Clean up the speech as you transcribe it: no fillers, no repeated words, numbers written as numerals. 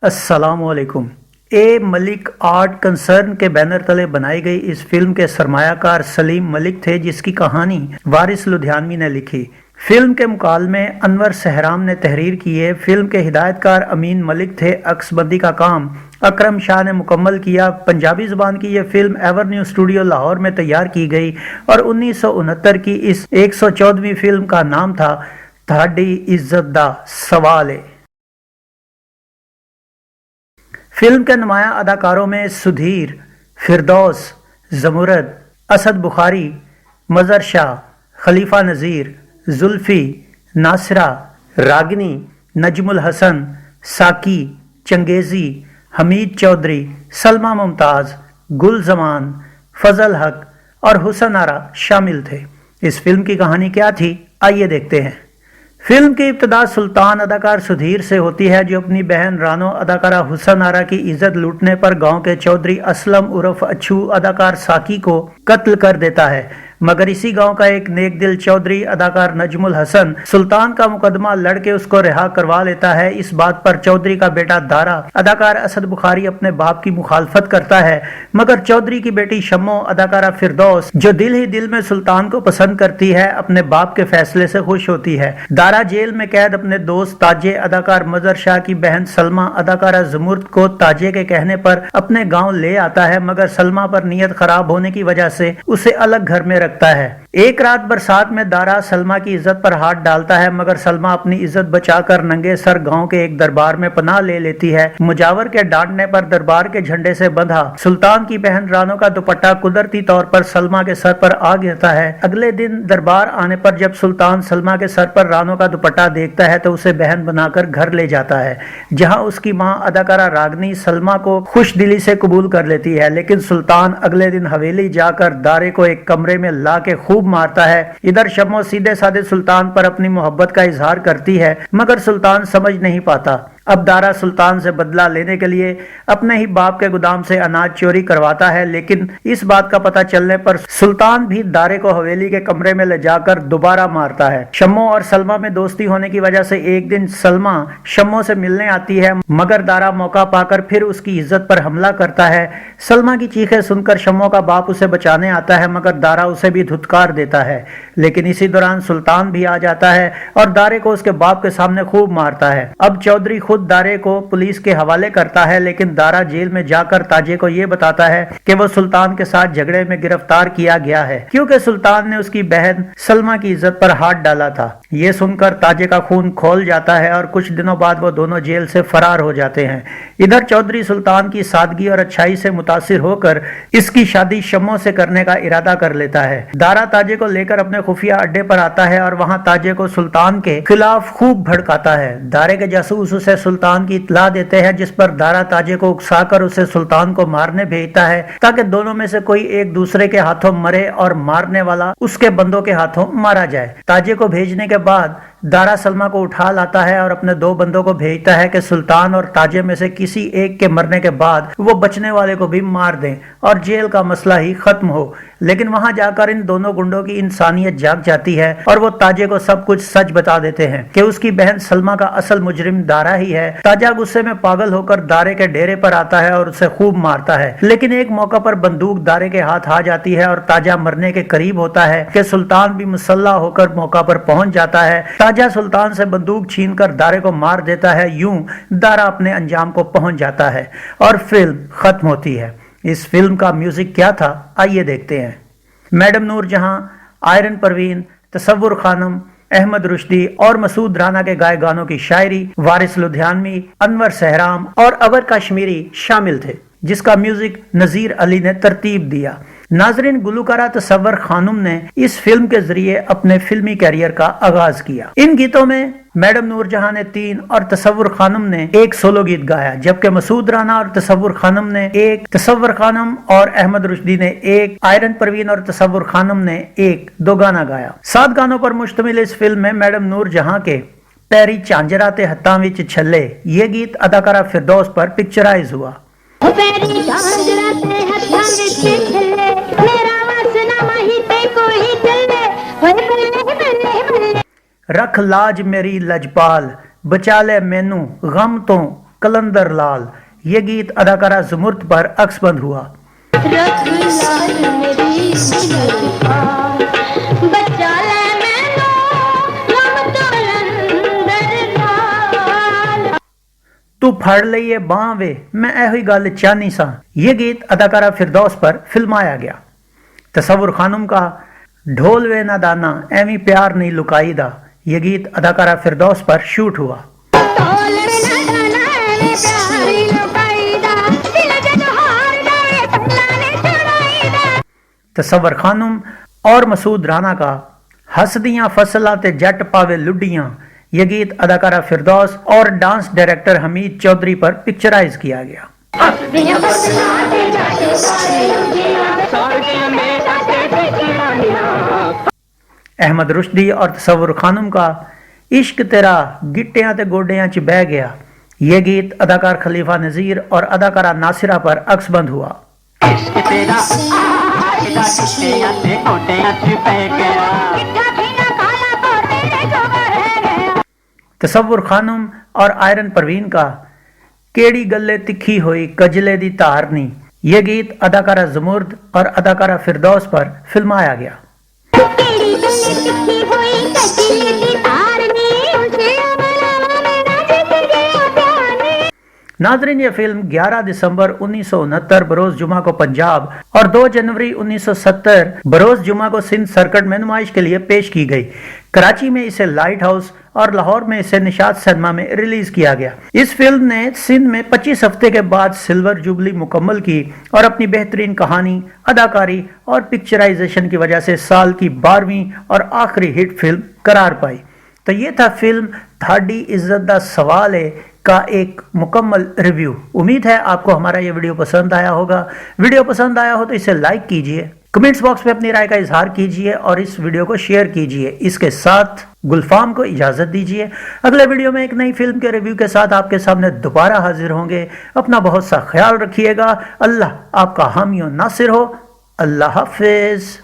अस्सलाम वालेकुम। ए Malik art concern के बैनर तले बनाई गई इस फिल्म के सरमायाकार सलीम मलिक थे, जिसकी कहानी वारिस लुधियानवी ने लिखी। फिल्म के मुकालमे अनवर सहराम ने तहरीर की है। फिल्म के हिदायतकार अमीन मलिक थे। अक्सबंदी का काम अकरम शाह ने मुकम्मल किया। पंजाबी ज़ुबान की यह फिल्म एवरन्यू स्टूडियो लाहौर में तैयार की गई और 1969 की इस 114वीं फिल्म का नाम था थाडी इज्जत दा सवाल है। फिल्म के नुमाया अदाकारों में सुधीर, फिरदौस, जमुरद, असद बुखारी, मज़र शाह, खलीफा नज़ीर, जुल्फ़ी, नासरा, रागनी, नजमुल हसन, साकी, चंगेज़ी, हमीद चौधरी, सलमा मुमताज़, गुल जमान, फजल हक और हुसन आरा शामिल थे। इस फिल्म की कहानी क्या थी, आइए देखते हैं। फिल्म की इब्तिदा सुल्तान अदाकार सुधीर से होती है, जो अपनी बहन रानो अदाकारा हुसन आरा की इज्जत लूटने पर गांव के चौधरी असलम उर्फ अच्छू अदाकार साकी को कत्ल कर देता है। मगर इसी गांव का एक नेक दिल चौधरी अदाकार नजमुल हसन सुल्तान का मुकदमा लड़के उसको रिहा करवा लेता है। इस बात पर चौधरी का बेटा दारा अदाकार असद बुखारी अपने बाप की मुखालफत करता है, मगर चौधरी की बेटी शम्मो अदाकारा फिरदौस, जो दिल ही दिल में सुल्तान को पसंद करती है, अपने बाप के फैसले से खुश होती है। दारा जेल में कैद अपने दोस्त ताजे अदाकार मजर शाह की बहन सलमा अदाकारा जमुर्द को ताजे के कहने पर अपने गाँव ले आता है, मगर सलमा पर नीयत खराब होने की वजह से उसे अलग घर में रखता है। एक रात बरसात में दारा सलमा की इज्जत पर हाथ डालता है, मगर सलमा अपनी इज्जत बचाकर नंगे सर गांव के एक दरबार में पनाह ले लेती है। मुजावर के डांटने पर दरबार के झंडे से बंधा सुल्तान की बहन रानो का दुपट्टा कुदरती तौर पर सलमा के सर पर आ गिरता है। अगले दिन दरबार आने पर जब सुल्तान सलमा के सर पर रानो का दुपट्टा देखता है तो उसे बहन बनाकर घर ले जाता है, जहां उसकी मां अदाकारा रागनी सलमा को खुश दिली से कबूल कर लेती है। लेकिन सुल्तान अगले दिन हवेली जाकर दारे को एक कमरे में ला के खूब मारता है। इधर शम्मो सीधे साधे सुल्तान पर अपनी मोहब्बत का इजहार करती है, मगर सुल्तान समझ नहीं पाता। अब दारा सुल्तान से बदला लेने के लिए अपने ही बाप के गोदाम से अनाज चोरी करवाता है, लेकिन इस बात का पता चलने पर सुल्तान भी दारे को हवेली के कमरे में ले जाकर दोबारा मारता है। शम्मो और सलमा में दोस्ती होने की वजह से एक दिन सलमा शम्मो से मिलने आती है, मगर दारा मौका पाकर फिर उसकी इज्जत पर हमला करता है। सलमा की चीखें सुनकर शम्मो का बाप उसे बचाने आता है, मगर दारा उसे भी धुतकार देता है। लेकिन इसी दौरान सुल्तान भी आ जाता है और दारे को उसके बाप के सामने खूब मारता है। अब चौधरी खुद दारे को पुलिस के हवाले करता है, लेकिन दारा जेल में जाकर ताजे को यह बताता है कि वो सुल्तान के साथ झगड़े में गिरफ्तार किया गया है, क्योंकि सुल्तान ने उसकी बहन सलमा की इज्जत पर हाथ डाला था। ये सुनकर ताजे का खून खोल जाता है और कुछ दिनों बाद वो दोनों जेल से फरार हो जाते हैं। इधर चौधरी सुल्तान की सादगी और अच्छाई से मुतासिर होकर इसकी शादी शम्मो से करने का इरादा कर लेता है। दारा ताजे को लेकर अपने खुफिया अड्डे पर आता है और वहां ताजे को सुल्तान के खिलाफ खूब भड़काता है। दारे के जासूस उसे सुल्तान की इत्तला देते हैं, जिस पर दारा ताजे को उकसाकर उसे सुल्तान को मारने भेजता है, ताकि दोनों में से कोई एक दूसरे के हाथों मरे और मारने वाला उसके बंदों के हाथों मारा जाए। ताजे को भेजने के बाद दारा सलमा को उठा लाता है और अपने दो बंदों को भेजता है कि सुल्तान और ताजे में से किसी एक के मरने के बाद वो बचने वाले को भी मार दें और जेल का मसला ही खत्म हो। लेकिन वहां जाकर इन दोनों गुंडों की इंसानियत जाग जाती है और वो ताजे को सब कुछ सच बता देते हैं कि उसकी बहन सलमा का असल मुजरिम दारा ही है। ताजा गुस्से में पागल होकर दारे के डेरे पर आता है और उसे खूब मारता है, लेकिन एक मौका पर बंदूक दारे के हाथ आ जाती है और ताजा मरने के करीब होता है कि सुल्तान भी मुसल्ला होकर मौका पर पहुंच जाता है। ताजा सुल्तान से बंदूक छीनकर दारे को मार देता है। यूं दारा अपने अंजाम को पहुंच जाता है और फिल्म खत्म होती है। इस फिल्म का म्यूजिक क्या था, आइए देखते हैं। मैडम नूर जहां, आयरन परवीन, तसव्वुर खानम, अहमद रुश्दी और मसूद राना के गाए गानों की शायरी वारिस लुधियानवी, अनवर सहराम और अवर कश्मीरी शामिल थे, जिसका म्यूजिक नजीर अली ने तरतीब दिया। नाजरीन, गुलकारा तसव्वुर खानम ने इस फिल्म के जरिए अपने फिल्मी कैरियर का आगाज किया। इन गीतों में मैडम नूर जहां ने 3 और तसव्वुर खानम ने 1 सोलो गीत गाया, जबकि मसूद राना और तसव्वुर खानम ने 1, तसव्वुर खानम और अहमद रुश्दी ने 1, आयरन परवीन और तसव्वुर खानम ने 1, 2 गाना गाया। 7 गानों पर मुश्तमिल इस फिल्म में मैडम नूर जहां के पैरी झांजरा ते हत्थां विच छल्ले ये गीत अदाकारा फिरदौस पर पिक्चराइज हुआ। रख लाज मेरी लजपाल, बचा ले मैनू गम तो कलंदर लाल। ये गीत अदाकारा जुमुर्द पर अक्स बंद हुआ। तू फड़ लईए बां वे मैं एही गल चाहनी सा। ये गीत अदाकारा फिरदौस पर फिल्माया गया। तसव्वुर खानुम का ढोल वे ना दाना एवी प्यार नहीं लुकाईदा, ये गीत अदाकारा फिरदौस पर शूट हुआ। तसव्वुर खानुम और मसूद राना का हसदियां फसलां ते जट पावे लुडियां, ये गीत अदाकारा फिरदौस और डांस डायरेक्टर हमीद चौधरी पर पिक्चराइज किया गया। अहमद रुश्दी और तसव्वुर खानुम का इश्क तेरा गिट्टियां ते गोडियां च बह गया, ये गीत अदाकार खलीफा नजीर और अदाकारा नासिरा पर अक्स बंद हुआ। तसव्वुर खानुम और आयरन परवीन का केड़ी गल्ले तिखी हुई कजले दी धारनी, ये गीत अदाकारा जुमुर्द और अदाकारा फिरदौस पर फिल्माया गया। नाजरीन, ये फिल्म 11 दिसंबर 1969 बरोज जुमा को पंजाब और 2 जनवरी 1970 बरोज जुमा को सिंध सर्किट में नुमाइश के लिए पेश की गई। कराची में इसे लाइट हाउस और लाहौर में इसे निशात सिनेमा में रिलीज किया गया। इस फिल्म ने सिंध में 25 हफ्ते के बाद सिल्वर जुबली मुकम्मल की और अपनी बेहतरीन कहानी, अदाकारी और पिक्चराइजेशन की वजह से साल की 12वीं और आखिरी हिट फिल्म करार पाई। तो ये था फिल्म थाडी इज्जत दा सवाल है का एक मुकम्मल रिव्यू। उम्मीद है आपको हमारा ये वीडियो पसंद आया होगा। वीडियो पसंद आया हो तो इसे लाइक कीजिए, कमेंट्स बॉक्स में अपनी राय का इजहार कीजिए और इस वीडियो को शेयर कीजिए। इसके साथ गुलफाम को इजाजत दीजिए। अगले वीडियो में एक नई फिल्म के रिव्यू के साथ आपके सामने दोबारा हाजिर होंगे। अपना बहुत सा ख्याल रखिएगा। अल्लाह आपका हामी और नासिर हो। अल्लाह हाफिज।